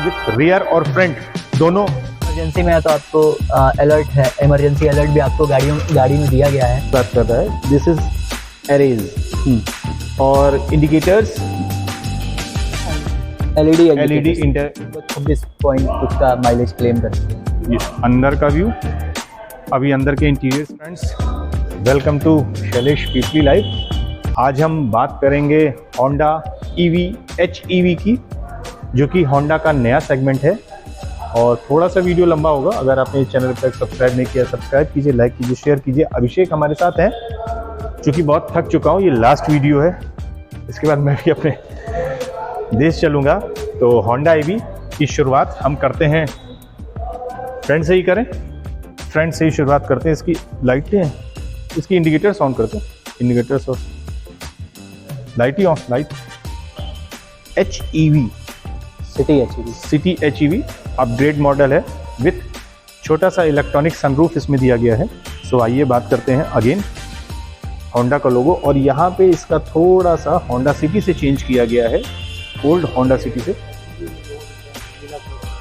With rear और front दोनों। Emergency में है तो आपको अलर्ट है, इमरजेंसी अलर्ट भी आपको गाड़ी में दिया गया है। बात कर रहा है, दिस इज एरेज और इंडिकेटर्स एलईडी इंटर 26 पॉइंट कुछ का माइलेज क्लेम करती है। ये अंदर का व्यू, अभी अंदर के interior. Friends, welcome to Shailesh Peepli live. आज हम बात करेंगे होंडा ईवी HEV की, जो कि होंडा का नया सेगमेंट है। और थोड़ा सा वीडियो लंबा होगा, अगर आपने इस चैनल पर सब्सक्राइब नहीं किया सब्सक्राइब कीजिए, लाइक कीजिए, शेयर कीजिए। अभिषेक हमारे साथ हैं, चूँकि बहुत थक चुका हूँ, ये लास्ट वीडियो है, इसके बाद मैं भी अपने देश चलूँगा। तो होंडा ईवी की शुरुआत हम करते हैं फ्रंट से ही करें, फ्रंट से ही शुरुआत करते हैं। इसकी लाइटें हैं, इसकी इंडिकेटर्स ऑन करते हैं, इंडिकेटर्स और light he on, light. HEV city HEV upgrade model है विथ छोटा सा इलेक्ट्रॉनिक सनरूफ इसमें दिया गया है। सो आइए बात करते हैं अगेन होंडा का लोगो, और यहाँ पे इसका थोड़ा सा होंडा सिटी से चेंज किया गया है, ओल्ड होंडा सिटी से।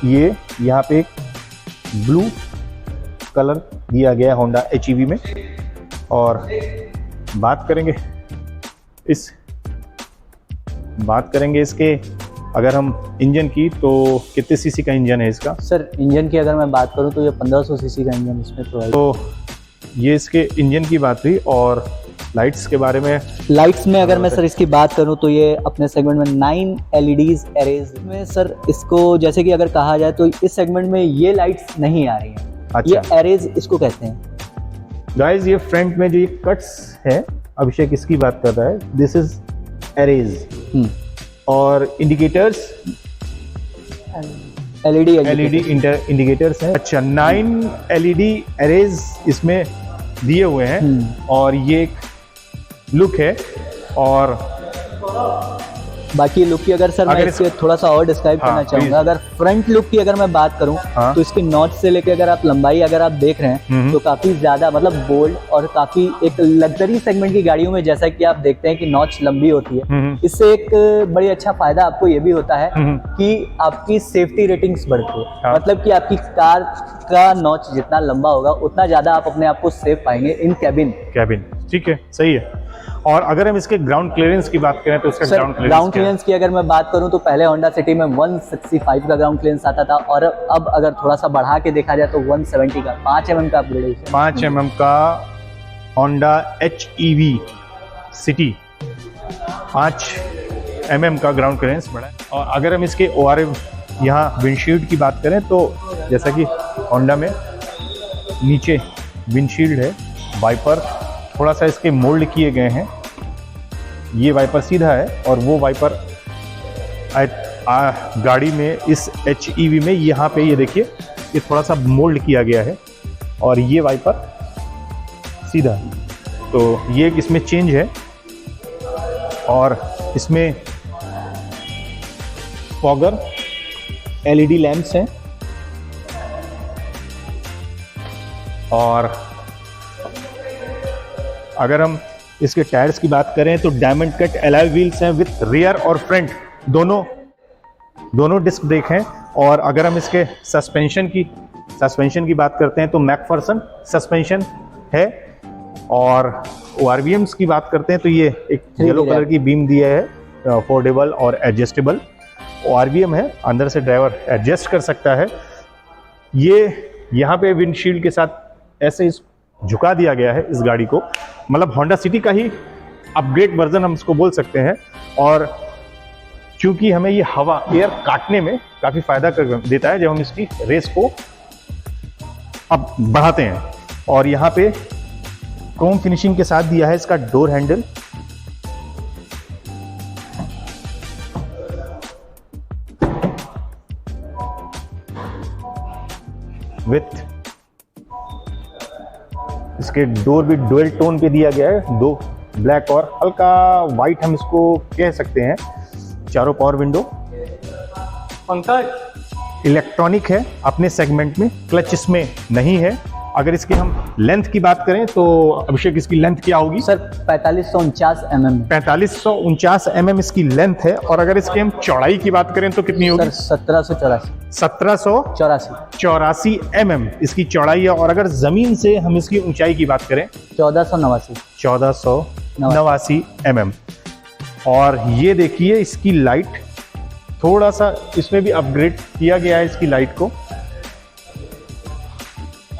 ये यहाँ पे एक ब्लू कलर दिया गया है होंडा HEV में। और बात करेंगे इसके, अगर हम इंजन की, तो कितने सीसी का इंजन है इसका? सर इंजन की अगर मैं बात करूं तो ये 1500 सीसी का इंजन इसमें प्रोवाइड। तो ये इसके इंजन की बात हुई। और लाइट्स के बारे में, लाइट्स में अगर मैं सर इसकी बात करूं तो ये अपने सेगमेंट में 9 LEDs एरेज में सर, इसको जैसे कि अगर कहा जाए तो इस सेगमेंट में ये लाइट्स नहीं आ रही हैं। अच्छा। ये एरेज इसको कहते हैं। गाइस, ये फ्रंट में जो ये कट्स है, अभिषेक इसकी बात कर रहा है, दिस इज एरेज। और इंडिकेटर्स LED इंडिकेटर्स हैं। अच्छा, 9 LED एरेज इसमें दिए हुए हैं। और ये एक लुक है। और बाकी लुक की अगर सर मैं इसके थोड़ा सा और डिस्क्राइब करना चाहूंगा। अगर फ्रंट लुक की अगर मैं बात करूं, तो इसकी नॉच से लेकर अगर आप लंबाई अगर आप देख रहे हैं तो काफी ज्यादा मतलब बोल्ड और काफी एक लग्जरी सेगमेंट की गाड़ियों में जैसा कि आप देखते हैं कि नॉच लंबी होती है। इससे एक बड़ी अच्छा फायदा आपको ये भी होता है कि आपकी सेफ्टी रेटिंग्स बढ़ती है। मतलब कि आपकी कार का नॉच जितना लंबा होगा उतना ज्यादा आप अपने आप को सेफ पाएंगे इन कैबिन। ठीक है, सही है। और अगर हम इसके ग्राउंड क्लियरेंस की बात करें तो इसका ग्राउंड क्लियरेंस की अगर मैं बात करूं तो पहले होंडा सिटी में 165 का ग्राउंड क्लियरेंस आता था, और अब अगर थोड़ा सा बढ़ा के देखा जाए तो 170 का 5 mm का अपग्रेडेशन। 5 mm का होंडा HEV सिटी 5 mm का ग्राउंड क्लियरेंस बढ़ा है। और अगर हम इसके ORM यहाँ विंडशील्ड की बात करें तो जैसा कि होंडा में नीचे विंडशील्ड है, वाइपर थोड़ा सा इसके मोल्ड किए गए हैं। ये वाइपर सीधा है और वो वाइपर गाड़ी में इस HEV में यहाँ पे ये देखिए, ये थोड़ा सा मोल्ड किया गया है और ये वाइपर सीधा है। तो ये इसमें चेंज है। और इसमें फॉगर LED लैंप्स हैं। और अगर हम इसके टायर्स की बात करें तो डायमंड कट एलॉय व्हील्स हैं विथ रियर और फ्रंट दोनों डिस्क ब्रेक हैं। और अगर हम इसके सस्पेंशन की बात करते हैं तो मैकफर्सन सस्पेंशन है। और ORVMs की बात करते हैं तो ये एक येलो कलर की बीम दिया है, फोल्डेबल और एडजस्टेबल ORVM है, अंदर से ड्राइवर एडजस्ट कर सकता है। ये यहाँ पे विंडशील्ड के साथ ऐसे झुका दिया गया है इस गाड़ी को, मतलब होंडा सिटी का ही अपग्रेड वर्जन हम इसको बोल सकते हैं। और क्योंकि हमें ये हवा एयर काटने में काफ़ी फायदा देता है जब हम इसकी रेस को अब बढ़ाते हैं। और यहाँ पे क्रोम फिनिशिंग के साथ दिया है इसका डोर हैंडल। विथ इसके डोर भी डुअल टोन पे दिया गया है, 2 ब्लैक और हल्का वाइट हम इसको कह सकते हैं। चारों पावर विंडो, पंखा इलेक्ट्रॉनिक है अपने सेगमेंट में, क्लच इसमें नहीं है। अगर इसकी हम लेंथ की बात करें तो अभिषेक इसकी लेंथ क्या होगी? Sir 4549 mm। 4549 mm इसकी लेंथ है। और अगर इसकी हम चौड़ाई की बात करें तो कितनी होगी? सर 1784 mm इसकी चौड़ाई है। और अगर जमीन से हम इसकी ऊंचाई की बात करें 1489 mm। और ये देखिए इसकी लाइट, थोड़ा सा इसमें भी अपग्रेड किया गया है इसकी लाइट को।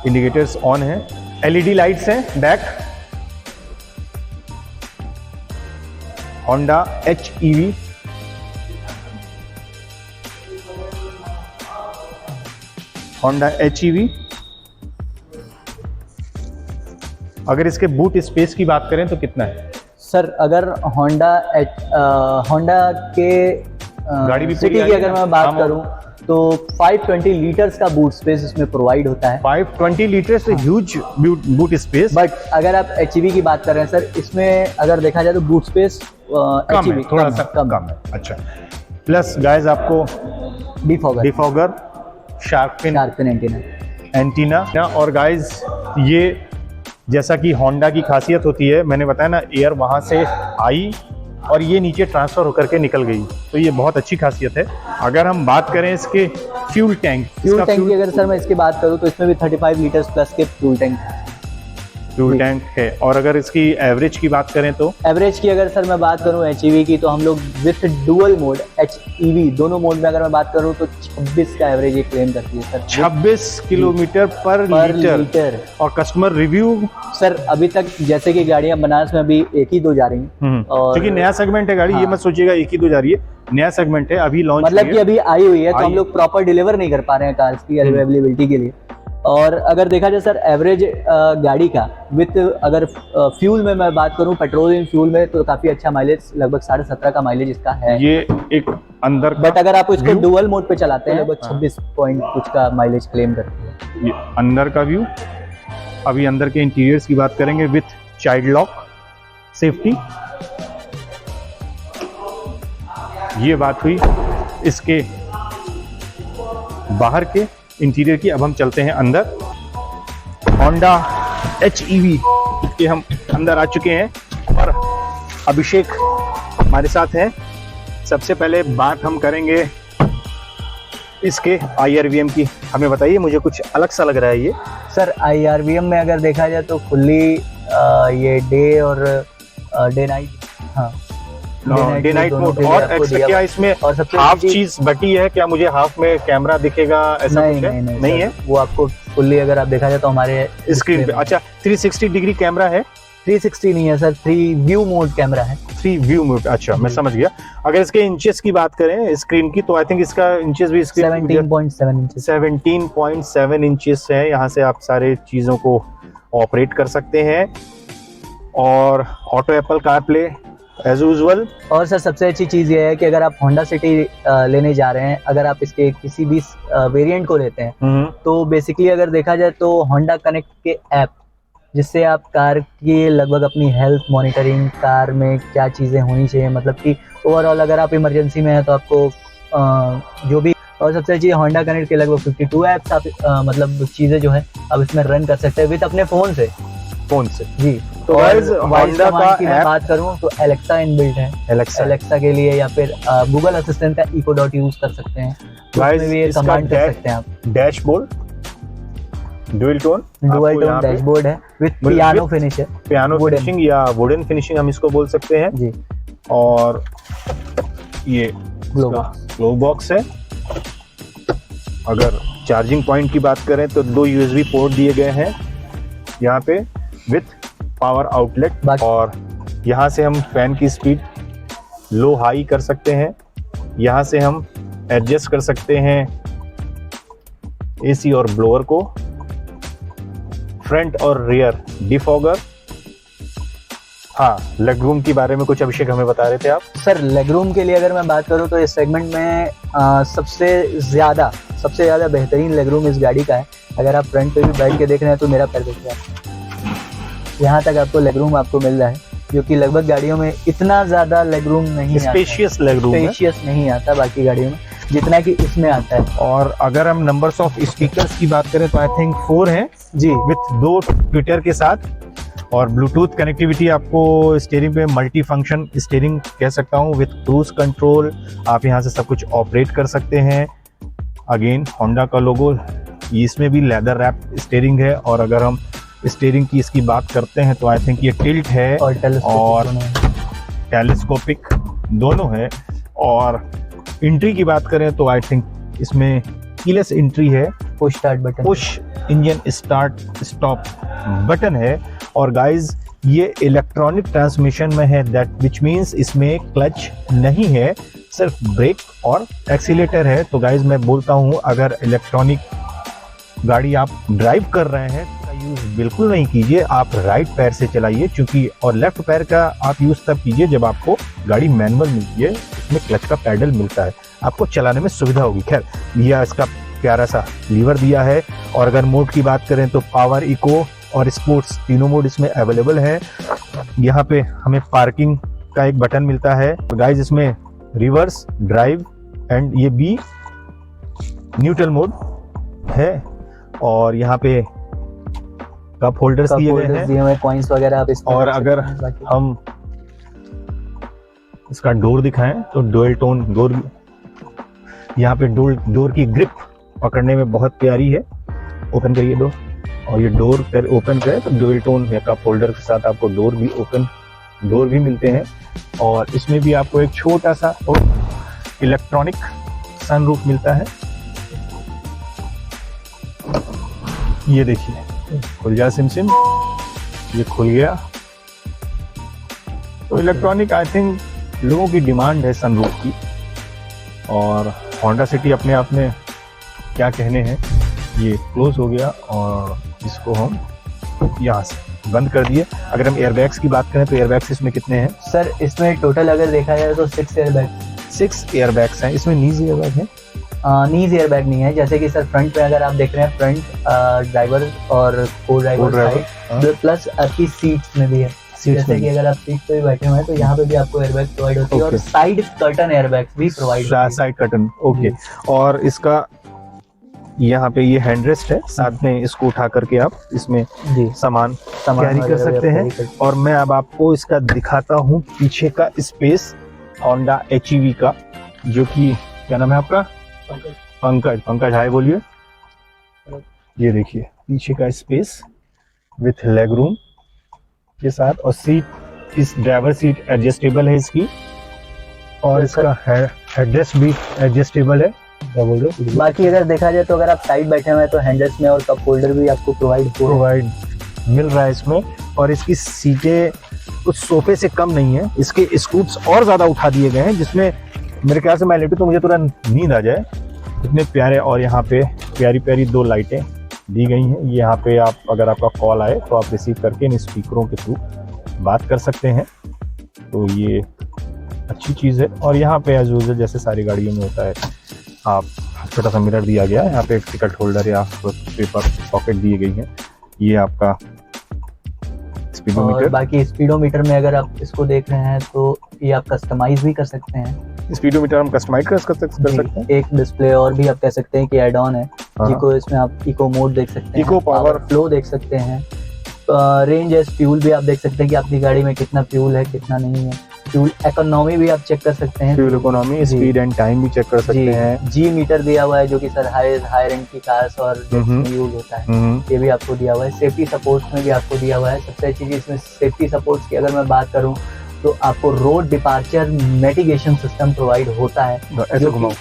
इंडिकेटर्स ऑन है, एलईडी लाइट्स हैं back. Honda HEV, Honda HEV। अगर इसके बूट स्पेस की बात करें तो कितना है? सर अगर होंडा के गाड़ी भी सिटी की अगर मैं बात करूं तो 520 लीटर्स का बूट स्पेस इसमें प्रोवाइड होता है। 520 litres, huge boot space. But अगर आप HEV की बात कर रहे हैं सर, इसमें अगर देखा जाए तो बूट स्पेस HEV थोड़ा सा कम है। अच्छा, प्लस गाइस आपको डिफॉगर, शार्क फिन एंटीना। और गाइस ये जैसा कि होंडा की खासियत होती है, मैंने बताया ना, एयर वहां से आई और ये नीचे ट्रांसफर होकर के निकल गई, तो ये बहुत अच्छी खासियत है। अगर हम बात करें इसके फ्यूल टैंक की अगर सर मैं इसकी बात करूं तो इसमें भी 35 लीटर्स प्लस के फ्यूल टैंक है। और अगर इसकी एवरेज की बात करें तो एवरेज की अगर सर मैं बात करूं HEV की, तो हम लोग विथ डुअल मोड HEV दोनों मोड में अगर मैं बात करूं तो 26 का एवरेज ये क्लेम करती है सर। 26 किलोमीटर पर लीटर। और कस्टमर रिव्यू सर अभी तक जैसे कि गाड़ियां बनारस में अभी 1 ही 2 जा रही हैं, और क्योंकि नया सेगमेंट है गाड़ी। हाँ। ये मत सोचिएगा 1 ही 2 जा रही है, नया सेगमेंट है, अभी लॉन्च मतलब कि अभी आई हुई है, तो हम लोग प्रॉपर डिलीवर नहीं कर पा रहे हैं कार्स की अवेलेबिलिटी के लिए। और अगर देखा जाए सर एवरेज गाड़ी का विथ अगर फ्यूल में मैं बात करूं, पेट्रोल इन फ्यूल में, तो काफी अच्छा माइलेज, लगभग 17.5 का माइलेज इसका है। ये एक अंदर, बट अगर आप इसको डुअल मोड पे चलाते हैं लगभग 26 पॉइंट कुछ का माइलेज क्लेम करती है। ये अंदर का व्यू। अभी अंदर के इंटीरियर्स की बात करेंगे विथ चाइल्ड लॉक सेफ्टी। ये बात हुई इसके बाहर के इंटीरियर की। अब हम चलते हैं अंदर। होंडा HEV के हम अंदर आ चुके हैं और अभिषेक हमारे साथ हैं। सबसे पहले बात हम करेंगे इसके IRVM की। हमें बताइए, मुझे कुछ अलग सा लग रहा है ये। सर IRVM में अगर देखा जाए तो फुल्ली ये डे और डे नाइट, हाँ डे नाइट मोड। और एक्स्ट्रा क्या इसमें हाफ चीज बटी है क्या? मुझे हाफ में कैमरा दिखेगा ऐसा कुछ है? नहीं है, वो आपको फुल्ली अगर आप देखा जाए तो हमारे स्क्रीन पे। अच्छा, 360 डिग्री कैमरा है? 360 नहीं है सर, 3 व्यू मोड कैमरा है। 3 व्यू मोड, अच्छा मैं समझ गया। अगर इसके इंचेस की बात करें स्क्रीन की, तो आई थिंक इसका इंचेस भी 17.7 इंचेस है। यहाँ से आप सारे चीजों को ऑपरेट कर सकते हैं। और auto Apple CarPlay as usual. और सर सबसे अच्छी चीज़ ये है कि अगर आप होंडा सिटी लेने जा रहे हैं, अगर आप इसके किसी भी वेरिएंट को लेते हैं, तो बेसिकली अगर देखा जाए तो होंडा कनेक्ट के ऐप, जिससे आप कार की लगभग अपनी हेल्थ मॉनिटरिंग, कार में क्या चीज़ें होनी चाहिए, मतलब कि ओवरऑल अगर आप इमरजेंसी में हैं तो आपको जो भी। और सबसे अच्छी होंडा कनेक्ट के लगभग 52 ऐप्स आप मतलब चीज़ें जो है आप इसमें रन कर सकते हैं विद अपने फ़ोन से जी। तो होंडा का की मैं बात करूं तो एलेक्सा इनबिल्ट है। एलेक्सा के लिए, या फिर गूगल असिस्टेंट का इको डॉट यूज कर सकते हैं, गाइस भी ये कमांड कर सकते हैं आप। डैशबोर्ड डुअल टोन डैशबोर्ड है विद पियानो फिनिश है, पियानो फिनिशिंग या वुडन फिनिशिंग हम इसको बोल सकते हैं जी। और ये ग्लो बॉक्स है। अगर चार्जिंग पॉइंट की बात करें तो 2 USB पोर्ट दिए गए हैं यहाँ पे विथ पावर आउटलेट। और यहाँ से हम फैन की स्पीड लो हाई कर सकते हैं। यहाँ से हम एडजस्ट कर सकते हैं AC और ब्लोअर को। फ्रंट और रियर डिफॉगर। हाँ, लेगरूम के बारे में कुछ अभिषेक हमें बता रहे थे आप। सर लेगरूम के लिए अगर मैं बात करूं तो इस सेगमेंट में सबसे ज्यादा बेहतरीन लेगरूम इस गाड़ी का है। अगर आप फ्रंट पे भी बैठ के देख रहे हैं तो मेरा पैर देखिए आप, यहाँ तक आपको लेगरूम आपको मिल रहा है, जो कि लगभग गाड़ियों में इतना ज्यादा लेगरूम नहीं आता, स्पेशियस नहीं आता बाकी गाड़ियों में। जितना कि इसमें आता है। और अगर हम नंबर्स ऑफ स्पीकर्स की बात करें तो आई थिंक 4 हैं जी, विथ 2 ट्विटर के साथ। और ब्लूटूथ कनेक्टिविटी आपको स्टीयरिंग पे मल्टी फंक्शन स्टीयरिंग कह सकता हूँ विथ क्रूज कंट्रोल। आप यहाँ से सब कुछ ऑपरेट कर सकते हैं। अगेन होंडा का लोगो, इसमें भी लेदर रैप स्टीयरिंग है। और अगर हम स्टीयरिंग की इसकी बात करते हैं तो आई थिंक ये टिल्ट है और टेलीस्कोपिक दोनों है। और एंट्री की बात करें तो आई थिंक इसमें कीलेस एंट्री है, push start button, push engine start stop button है। और गाइज ये इलेक्ट्रॉनिक ट्रांसमिशन में है, दैट विच मीन्स इसमें क्लच नहीं है, सिर्फ ब्रेक और एक्सीलेटर है। तो गाइज मैं बोलता हूँ अगर इलेक्ट्रॉनिक गाड़ी आप ड्राइव कर रहे हैं तो यूज़ बिल्कुल नहीं कीजिए, आप राइट पैर से चलाइए क्योंकि, और लेफ्ट पैर का आप यूज़ तब कीजिए जब आपको गाड़ी मैनुअल मिलती है, इसमें क्लच का पैडल मिलता है, आपको चलाने में सुविधा होगी। खैर यह इसका प्यारा सा लीवर दिया है। और अगर मोड की बात करें तो पावर, इको और स्पोर्ट्स तीनों मोड इसमें अवेलेबल है। यहाँ पे हमें पार्किंग का एक बटन मिलता है। गाइज इसमें रिवर्स, ड्राइव एंड ये बी न्यूट्रल मोड है। और यहाँ पे कप होल्डर्स दिए गए हैं, कॉइंस वगैरह आप इसमें। और अगर हम इसका डोर दिखाएं तो डुअल टोन डोर, यहाँ पे डोर की ग्रिप पकड़ने में बहुत प्यारी है। ओपन करिए डोर, और ये डोर कर ओपन करें तो डुअल टोन या कप होल्डर के साथ आपको डोर भी मिलते हैं। और इसमें भी आपको एक छोटा सा इलेक्ट्रॉनिक सनरूफ मिलता है। ये देखिए खुल जा सिम, ये खुल गया। तो इलेक्ट्रॉनिक आई थिंक लोगों की डिमांड है सनरूफ की। और होंडा सिटी अपने आप में क्या कहने हैं। ये क्लोज हो गया और इसको हम यहाँ से बंद कर दिए। अगर हम एयरबैग्स की बात करें तो एयरबैग्स इसमें कितने हैं सर? इसमें टोटल अगर देखा जाए तो 6 एयरबैग्स हैं। इसमें नीज एयरबैग है? नीज एयरबैग नहीं है। जैसे कि सर फ्रंट पे अगर आप देख रहे हैं, फ्रंट ड्राइवर और को ड्राइवर साइड प्लस आपकी सीट्स में भी है। जैसे कि अगर आप सीट पे भी बैठे हुए हैं तो यहाँ पे भी आपको एयरबैग प्रोवाइड होती है। और साइड कर्टन एयरबैग्स भी प्रोवाइड होती है। Side curtain, okay. और इसका यहाँ पे ये हैंडरेस्ट है, साथ में इसको उठा करके आप इसमें सामान कैरी कर सकते हैं। और मैं अब आपको इसका दिखाता हूँ पीछे का स्पेस होंडा HEV का, जो कि क्या नाम है आपका? पंकज हाय बोलिए। ये देखिए पीछे का स्पेस विथ लेग रूम के साथ, और सीट, इस ड्राइवर सीट एडजस्टेबल है इसकी, और इसका हेडरेस्ट भी एडजस्टेबल है। क्या बोल रहे हो? बाकी अगर देखा जाए तो अगर आप साइड बैठे हुए हैं तो हैंडल्स में और कप होल्डर भी आपको प्रोवाइड मिल रहा है इसमें। और इसकी सीटें कुछ सोफे से कम नहीं है, इसके स्कूप्स और ज्यादा उठा दिए गए हैं, जिसमें मेरे ख्याल से मैं लेटूं तो मुझे तुरंत नींद आ जाए, इतने प्यारे। और यहाँ पे प्यारी प्यारी 2 लाइटें दी गई हैं। यहाँ पे आप अगर आपका कॉल आए तो आप रिसीव करके इन स्पीकरों के थ्रू बात कर सकते हैं, तो ये अच्छी चीज़ है। और यहाँ पे एज यूजुअल जैसे सारी गाड़ियों में होता है, आप छोटा सा मिरर दिया गया है, यहाँ पे टिकट होल्डर या पेपर पॉकेट दी गई है। ये आपका स्पीडोमीटर। बाकी स्पीडोमीटर में अगर आप इसको देख रहे हैं तो ये आप कस्टमाइज भी कर सकते हैं। स्पीडोमीटर हम कस्टमाइज कर सकते हैं। एक डिस्प्ले और भी आप कह सकते हैं कि एड ऑन है, जिसको इसमें आप इको मोड देख सकते हैं, इको पावर फ्लो देख सकते हैं, रेंज एस फ्यूल भी आप देख सकते हैं कि आपकी गाड़ी में कितना फ्यूल है कितना नहीं है। फ्यूल इकोनॉमी भी आप चेक कर सकते हैं, fuel economy, speed and time भी चेक कर सकते हैं। जी मीटर दिया हुआ है जो कि सर हाई रेंज की कार्स और यूज होता है, ये भी आपको दिया हुआ है। सेफ्टी सपोर्ट्स में भी आपको दिया हुआ है। सबसे अच्छी चीज इसमें सेफ्टी सपोर्ट्स की अगर मैं बात करूं तो आपको road departure mitigation system provide होता है। ऐसे घुमाओ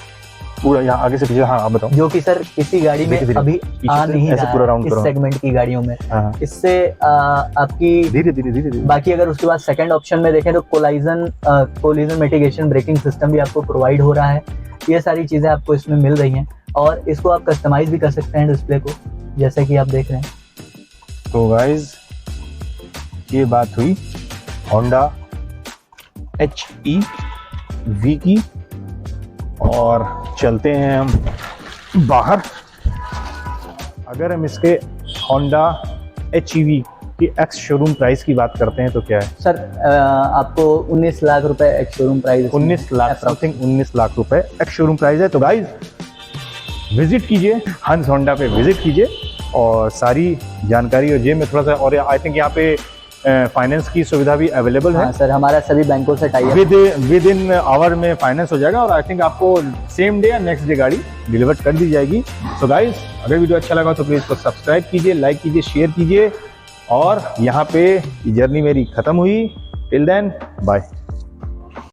पूरा यहाँ आगे से पीछे। हाँ आप बताओ। जो कि सर किसी गाड़ी में अभी आ नहीं रहा है इस सेगमेंट की गाड़ियों में। इससे आपकी धीरे। बाकी अगर उसके बाद सेकंड ऑप्शन में देखें तो कोलिजन मिटिगेशन ब्रेकिंग सिस्टम भी आपको प्रोवाइड हो रहा है। ये सारी चीजें आपको इसमें मिल रही हैं और इसको आप कस्टमाइज भी कर सकते हैं डिस्प्ले को, जैसे कि आप देख रहे हैं। तो गाइज ये बात हुई होंडा HEV की, और चलते हैं हम बाहर। अगर हम इसके होंडा HEV इसकी एक्स शोरूम प्राइस की बात करते हैं तो क्या है सर? आपको 19 लाख रुपए ex showroom price, 19 lakh something, 19 lakh रुपए एक्स शोरूम प्राइस है। तो गाइज विजिट कीजिए, हंस होंडा पे विजिट कीजिए और सारी जानकारी, और जे में थोड़ा सा, और आई थिंक यहाँ पे फाइनेंस की सुविधा भी अवेलेबल है। हाँ सर, हमारा सभी बैंकों से tie up, within hour में फाइनेंस हो जाएगा और आई थिंक आपको सेम डे या नेक्स्ट डे गाड़ी डिलीवर कर दी जाएगी। तो गाइज अगर वीडियो अच्छा लगा तो प्लीज़ इसको सब्सक्राइब कीजिए, लाइक कीजिए, शेयर कीजिए, और यहाँ पे जर्नी मेरी खत्म हुई। Till then bye.